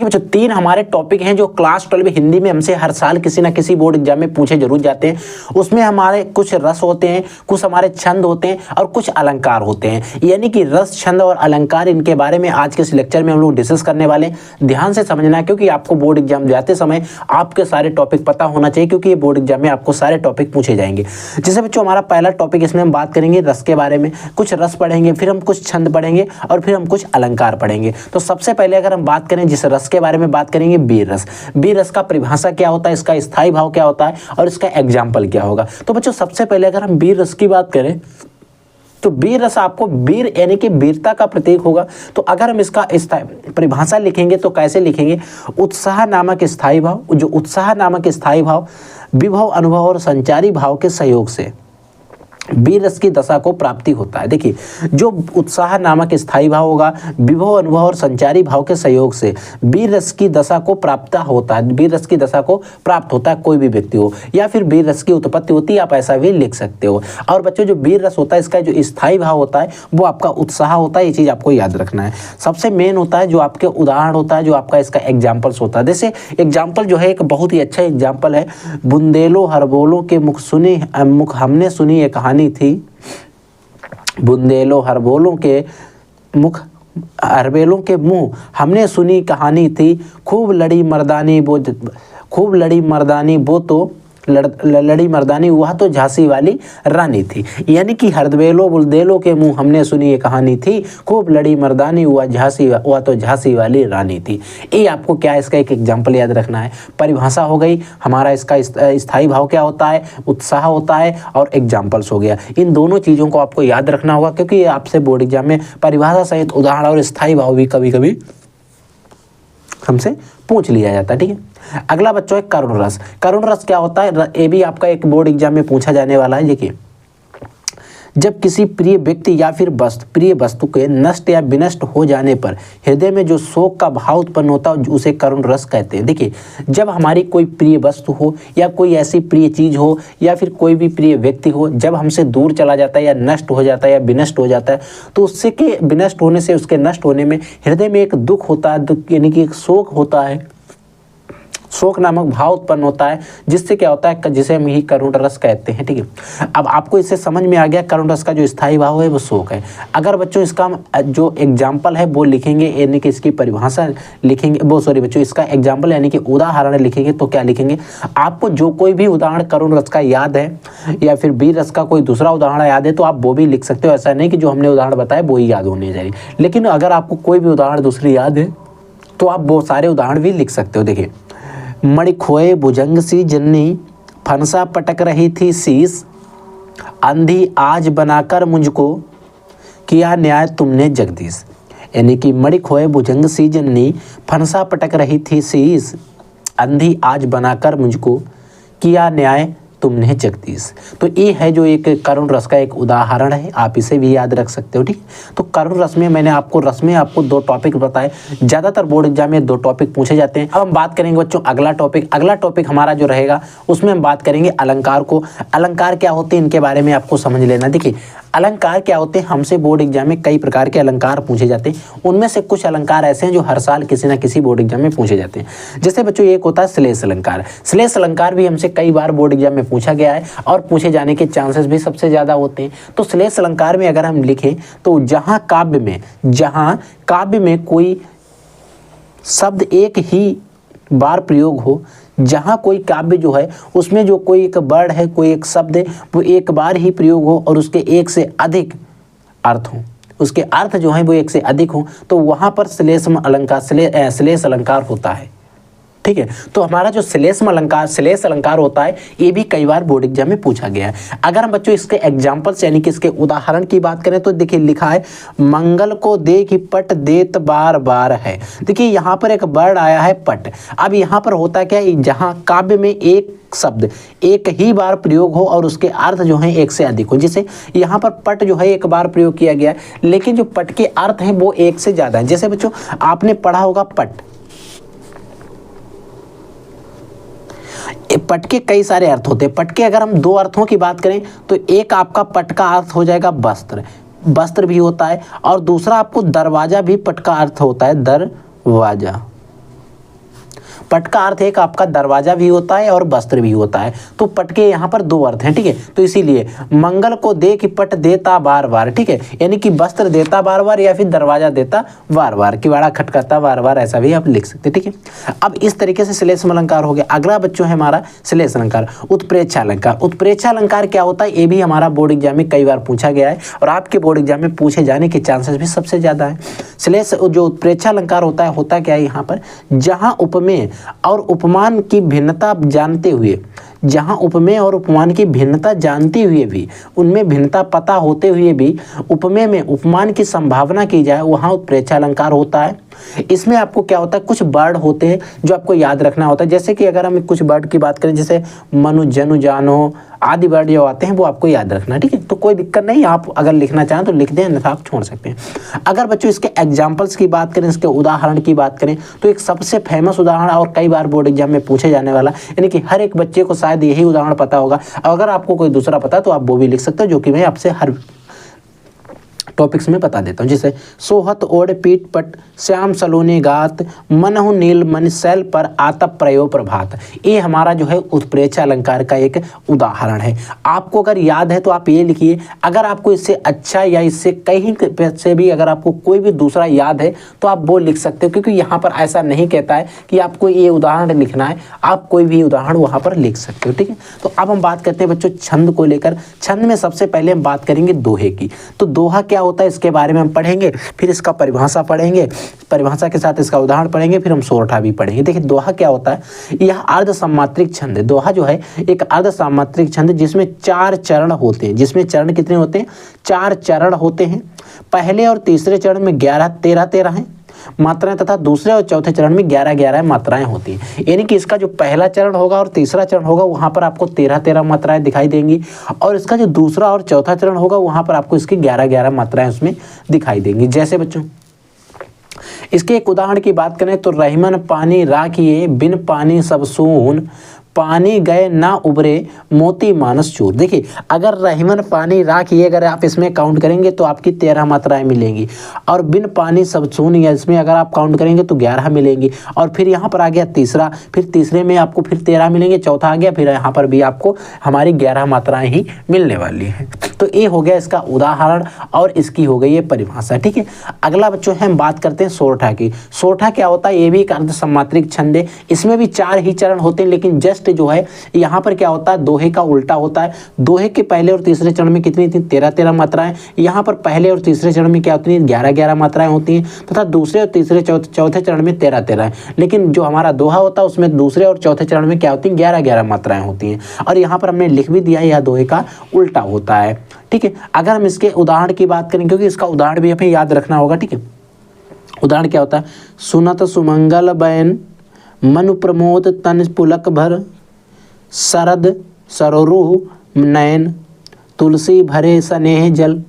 बच्चों तीन हमारे टॉपिक हैं जो क्लास 12 हिंदी में हमसे हर साल किसी ना किसी बोर्ड एग्जाम में पूछे जरूर जाते हैं। उसमें हमारे कुछ रस होते हैं, कुछ हमारे छंद होते हैं और कुछ अलंकार होते हैं। यानी कि रस, छंद और अलंकार, इनके बारे में आज के इस लेक्चर में हम लोग डिस्कस करने वाले हैं। ध्यान से समझना है क्योंकि आपको बोर्ड एग्जाम जाते समय आपके सारे टॉपिक पता होना चाहिए, क्योंकि ये बोर्ड एग्जाम में आपको सारे टॉपिक पूछे जाएंगे। जैसे बच्चों हमारा पहला टॉपिक, इसमें हम बात करेंगे रस के बारे में, कुछ रस पढ़ेंगे, फिर हम कुछ छंद पढ़ेंगे और फिर हम कुछ अलंकार पढ़ेंगे। तो सबसे पहले अगर हम बात करें जिस रस के बारे में बात करेंगे, वीर रस। वीर रस का परिभाषा क्या होता है, इसका स्थायी भाव क्या होता है और इसका एग्जाम्पल क्या होगा। तो बच्चों सबसे पहले अगर हम वीर रस की बात करें तो वीर रस आपको वीर यानी कि वीरता का प्रतीक होगा। तो अगर हम इसका परिभाषा लिखेंगे तो कैसे लिखेंगे, उत्साह नामक स्थायी भाव, जो उत्साह नामक स्थायी भाव विभव, अनुभव और संचारी भाव के सहयोग से वीर रस की दशा को प्राप्ति होता है। देखिए जो उत्साह नामक स्थायी भाव होगा, विभव, अनुभव और संचारी भाव के सहयोग से वीर रस की दशा को प्राप्त होता है। वीर रस की दशा को प्राप्त होता है कोई भी व्यक्ति हो, या फिर वीर रस की उत्पत्ति होती है, आप ऐसा भी लिख सकते हो। और बच्चों जो वीर रस होता है, इसका जो स्थायी भाव होता है वो आपका उत्साह होता है। ये चीज़ आपको याद रखना है। सबसे मेन होता है जो आपके उदाहरण होता है, जो आपका इसका एग्जाम्पल्स होता है। जैसे एग्जाम्पल जो है एक बहुत ही अच्छा एग्जाम्पल है, बुंदेलो हरबोलों के मुख हमने सुनी ये कहानी थी। बुंदेलो हरबोलों के मुख, हरबेलों के मुंह हमने सुनी कहानी थी। खूब लड़ी मर्दानी वो तो लड़ी मर्दानी वह तो झांसी वाली रानी थी। यानी कि हरबेलो बुंदेलो के मुंह हमने सुनी ये कहानी थी, खूब लड़ी मर्दानी वह तो झांसी वाली रानी थी। ये आपको क्या है, इसका एक एग्जाम्पल याद रखना है। परिभाषा हो गई हमारा, इसका स्थायी भाव क्या होता है, उत्साह होता है, और एग्जाम्पल्स हो गया। इन दोनों चीज़ों को आपको याद रखना होगा, क्योंकि ये आपसे बोर्ड एग्जाम में परिभाषा सहित उदाहरण और स्थायी भाव भी कभी कभी हमसे पूछ लिया जाता है। ठीक है, अगला बच्चों है करुण रस। करुण रस क्या होता है, ये भी आपका एक बोर्ड एग्जाम में पूछा जाने वाला है। देखिए जब किसी प्रिय व्यक्ति या फिर प्रिय वस्तु के नष्ट या विनष्ट हो जाने पर हृदय में जो शोक का भाव उत्पन्न होता है उसे करुण रस कहते हैं। देखिए जब हमारी कोई प्रिय वस्तु हो या कोई ऐसी प्रिय चीज़ हो या फिर कोई भी प्रिय व्यक्ति हो, जब हमसे दूर चला जाता है या नष्ट हो जाता है या विनष्ट हो जाता है, तो उससे के विनष्ट होने से, उसके नष्ट होने में हृदय में एक दुख होता है, यानी कि एक शोक होता है, शोक नामक भाव उत्पन्न होता है, जिससे क्या होता है, जिसे हम ही करुण रस कहते हैं। ठीक है, अब आपको इससे समझ में आ गया करुण रस का जो स्थायी भाव है वो शोक है। अगर बच्चों इसका जो एग्जाम्पल है वो लिखेंगे, यानी कि इसकी परिभाषा लिखेंगे, वो सॉरी बच्चों इसका एग्जाम्पल यानी कि उदाहरण लिखेंगे, तो क्या लिखेंगे, आपको जो कोई भी उदाहरण करुण रस का याद है या फिर वीर रस का कोई दूसरा उदाहरण याद है तो आप वो भी लिख सकते हो। ऐसा नहीं कि जो हमने उदाहरण बताया वो ही याद होने चाहिए, लेकिन अगर आपको कोई भी उदाहरण दूसरी याद है तो आप वो सारे उदाहरण भी लिख सकते हो। देखिए मणि खोए भुजंग सी जननी, फनसा पटक रही थी शीश, अंधी आज बनाकर मुझको, किया न्याय तुमने जगदीश। यानी कि मणि खोए भुजंग सी जननी, फनसा पटक रही थी शीश, अंधी आज बनाकर मुझको, किया न्याय तुमने जगदीश। तो ये है जो एक करुण रस का एक उदाहरण है, आप इसे भी याद रख सकते हो। ठीक, तो करुण रस में मैंने आपको दो टॉपिक बताए। ज़्यादातर बोर्ड एग्जाम में दो टॉपिक पूछे जाते हैं। अब हम बात करेंगे बच्चों अगला टॉपिक हमारा जो रहेगा उसमें हम बात करेंगे अलंकार को। अलंकार क्या होते हैं इनके बारे में आपको समझ लेना। देखिए अलंकार क्या होते हैं, हमसे बोर्ड एग्जाम में कई प्रकार के अलंकार पूछे जाते हैं। उनमें से कुछ अलंकार ऐसे हैं जो हर साल किसी ना किसी बोर्ड एग्जाम में पूछे जाते हैं। जैसे बच्चों एक होता है श्लेष अलंकार। श्लेष अलंकार भी हमसे कई बार बोर्ड एग्जाम में पूछा गया है और पूछे जाने के चांसेस भी सबसे ज़्यादा होते हैं। तो श्लेष अलंकार में अगर हम लिखें तो जहाँ काव्य में कोई शब्द एक ही बार प्रयोग हो, जहाँ कोई काव्य जो है उसमें जो कोई एक वर्ड है, कोई एक शब्द है, वो एक बार ही प्रयोग हो और उसके एक से अधिक अर्थ हो, उसके अर्थ जो है वो एक से अधिक हो, तो वहाँ पर श्लेष अलंकार होता है। ठीक है, तो हमारा जो श्लेष अलंकार होता है ये भी कई बार बोर्ड एग्जाम में पूछा गया है। अगर हम बच्चों इसके एग्जाम्पल्स यानी कि इसके उदाहरण की बात करें तो देखिए लिखा है मंगल को देख पट देत बार बार है। देखिए यहाँ पर एक वर्ड आया है पट। अब यहाँ पर होता क्या है, जहाँ काव्य में एक शब्द एक ही बार प्रयोग हो और उसके अर्थ जो है एक से अधिक हो, जैसे यहाँ पर पट जो है एक बार प्रयोग किया गया है, लेकिन जो पट के अर्थ हैं वो एक से ज़्यादा है। जैसे बच्चों आपने पढ़ा होगा पट के कई सारे अर्थ होते हैं। पट के अगर हम दो अर्थों की बात करें तो एक आपका पट का अर्थ हो जाएगा वस्त्र भी होता है, और दूसरा आपको दरवाजा भी पट का अर्थ होता है, दरवाजा। पट का अर्थ एक आपका दरवाजा भी होता है और वस्त्र भी होता है। तो पट के यहाँ पर दो अर्थ हैं, ठीक है। तो इसीलिए मंगल को दे कि पट देता बार बार, ठीक है, यानी कि वस्त्र देता बार बार या फिर दरवाजा देता बार बार, किवाड़ा खटकाता बार बार, ऐसा भी आप लिख सकते हैं, ठीक है। अब इस तरीके से श्लेषम अलंकार हो गया। अगला बच्चों है हमारा श्लेष अलंकार, उत्प्रेक्षा अलंकार। उत्प्रेक्षा अलंकार क्या होता है, ये भी हमारा बोर्ड एग्जाम में कई बार पूछा गया है और आपके बोर्ड एग्जाम में पूछे जाने के चांसेस भी सबसे ज्यादा है। श्लेष जो उत्प्रेक्षा अलंकार होता है, होता क्या है यहाँ पर, जहां उपमेय और उपमान की भिन्नता जानते हुए, जहां उपमेय और उपमान की भिन्नता जानते हुए भी, उनमें भिन्नता पता होते हुए भी उपमेय में उपमान की संभावना की जाए, वहां उत्प्रेक्षा अलंकार होता है। इसमें आपको क्या होता है, कुछ वर्ड होते हैं जो आपको याद रखना होता है। जैसे कि अगर हम कुछ वर्ड की बात करें, जैसे मनु जनु जानो आदि वर्ड जो आते हैं वो आपको याद रखना, ठीक है। तो कोई दिक्कत नहीं, आप अगर लिखना चाहें तो लिख दें, अन्यथा आप छोड़ सकते हैं। अगर बच्चों इसके एग्जाम्पल्स की बात करें, इसके उदाहरण की बात करें, तो एक सबसे फेमस उदाहरण और कई बार बोर्ड एग्जाम में पूछे जाने वाला, यानी कि हर एक बच्चे को शायद यही उदाहरण पता होगा। अगर आपको कोई दूसरा पता है तो आप वो भी लिख सकते हो, जो कि मैं आपसे हर टॉपिक्स में बता देता हूँ। जैसे सोहत ओढ़ पीठ पट श्याम सलोने गात मनहु नील मन शैल पर आतप प्रयो प्रभात। ये हमारा जो है उत्प्रेक्षा अलंकार का एक उदाहरण है। आपको अगर याद है तो आप ये लिखिए। अगर आपको इससे अच्छा या इससे कहीं से भी अगर आपको कोई भी दूसरा याद है तो आप वो लिख सकते हो, क्योंकि यहाँ पर ऐसा नहीं कहता है कि आपको ये उदाहरण लिखना है, आप कोई भी उदाहरण वहाँ पर लिख सकते हो, ठीक है। तो अब हम बात करते हैं बच्चों छंद को लेकर। छंद में सबसे पहले हम बात करेंगे दोहे की। तो दोहा क्या होता है इसके बारे में हम पढ़ेंगे, फिर इसका परिभाषा पढ़ेंगे, परिभाषा के साथ इसका उदाहरण पढ़ेंगे, फिर हम सोरठा भी पढ़ेंगे। देखिए दोहा क्या होता है, यह अर्ध सामात्रिक छंद है। दोहा जो है एक अर्ध सामात्रिक छंद जिसमें 4 चरण होते हैं। जिसमें चरण कितने होते हैं, 4 चरण होते हैं। पहले और तीसरे चरण में 11-13 हैं मात्राएं, तथा दूसरे और चौथे चरण में 11-11 मात्राएं होती हैं। यानी कि इसका जो पहला चरण होगा और तीसरा चरण होगा वहां पर आपको 13-13 मात्राएं दिखाई देंगी, और इसका जो दूसरा और चौथा चरण होगा वहां पर आपको इसकी 11-11 मात्राएं उसमें दिखाई देंगी। जैसे बच्चों इसके एक उदाहरण की बात करें तो रहीमन पानी राखिए बिन पानी सब सून, पानी गए ना उबरे मोती मानस चूर। देखिए अगर रहीमन पानी राखिए, अगर आप इसमें काउंट करेंगे तो आपकी 13 मात्राएं मिलेंगी, और बिन पानी सब सून या इसमें अगर आप काउंट करेंगे तो 11 मिलेंगी। और फिर यहाँ पर आ गया तीसरा, फिर तीसरे में आपको फिर 13 मिलेंगे, चौथा आ गया, फिर यहाँ पर भी आपको हमारी 11 मात्राएं ही मिलने वाली हैं। तो ये हो गया इसका उदाहरण और इसकी हो गई है परिभाषा, ठीक है। अगला बच्चों हम बात करते हैं सोरठा की। सोरठा क्या होता है, ये भी एक अर्ध सामात्रिक छंद है। इसमें भी 4 ही चरण होते हैं, लेकिन जस्ट जो है यहाँ पर क्या होता है, दोहे का उल्टा होता है। दोहे के पहले और तीसरे चरण में कितनी थी, 13-13 मात्राएं। यहाँ पर पहले और तीसरे चरण में क्या होती है, 11-11 मात्राएं होती हैं, तथा दूसरे और तीसरे चौथे चरण में 13-13। लेकिन जो हमारा दोहा होता है उसमें दूसरे और चौथे चरण में क्या होती है, 11-11 मात्राएं होती हैं। और यहाँ पर हमने लिख भी दिया है, यह दोहे का उल्टा होता है, ठीक है। अगर हम इसके उदाहरण की बात करें, क्योंकि इसका उदाहरण भी हमें याद रखना होगा, ठीक है। उदाहरण क्या होता है, सुनत सुमंगल बैन मनु प्रमोद तन पुलक भर, शरद सरोरुह नयन तुलसी भरे स्नेह जल।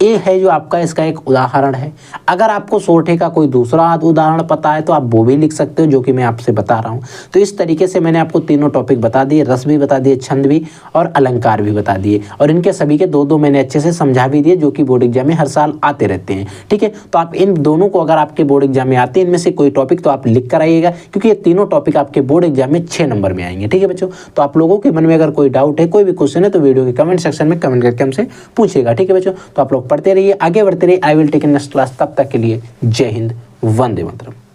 ये है जो आपका इसका एक उदाहरण है। अगर आपको सोरठे का कोई दूसरा उदाहरण पता है तो आप वो भी लिख सकते हो, जो कि मैं आपसे बता रहा हूँ। तो इस तरीके से मैंने आपको तीनों टॉपिक बता दिए, रस भी बता दिए, छंद भी और अलंकार भी बता दिए, और इनके सभी के 2-2 मैंने अच्छे से समझा भी दिए, जो कि बोर्ड एग्जाम में हर साल आते रहते हैं, ठीक है। तो आप इन दोनों को, अगर आपके बोर्ड एग्जाम में आते हैं इनमें से कोई टॉपिक, तो आप लिख कर आइएगा, क्योंकि ये तीनों टॉपिक आपके बोर्ड एग्जाम में 6 नंबर में आएंगे, ठीक है बच्चों। तो आप लोगों के मन में अगर कोई डाउट है, कोई भी क्वेश्चन है, तो वीडियो के कमेंट सेक्शन में कमेंट करके हमसे पूछेगा, ठीक है बच्चों। तो आप लोग पढ़ते रहिए, आगे बढ़ते रहिए। I will take next class. तब तक के लिए जय हिंद, वंदे मातरम।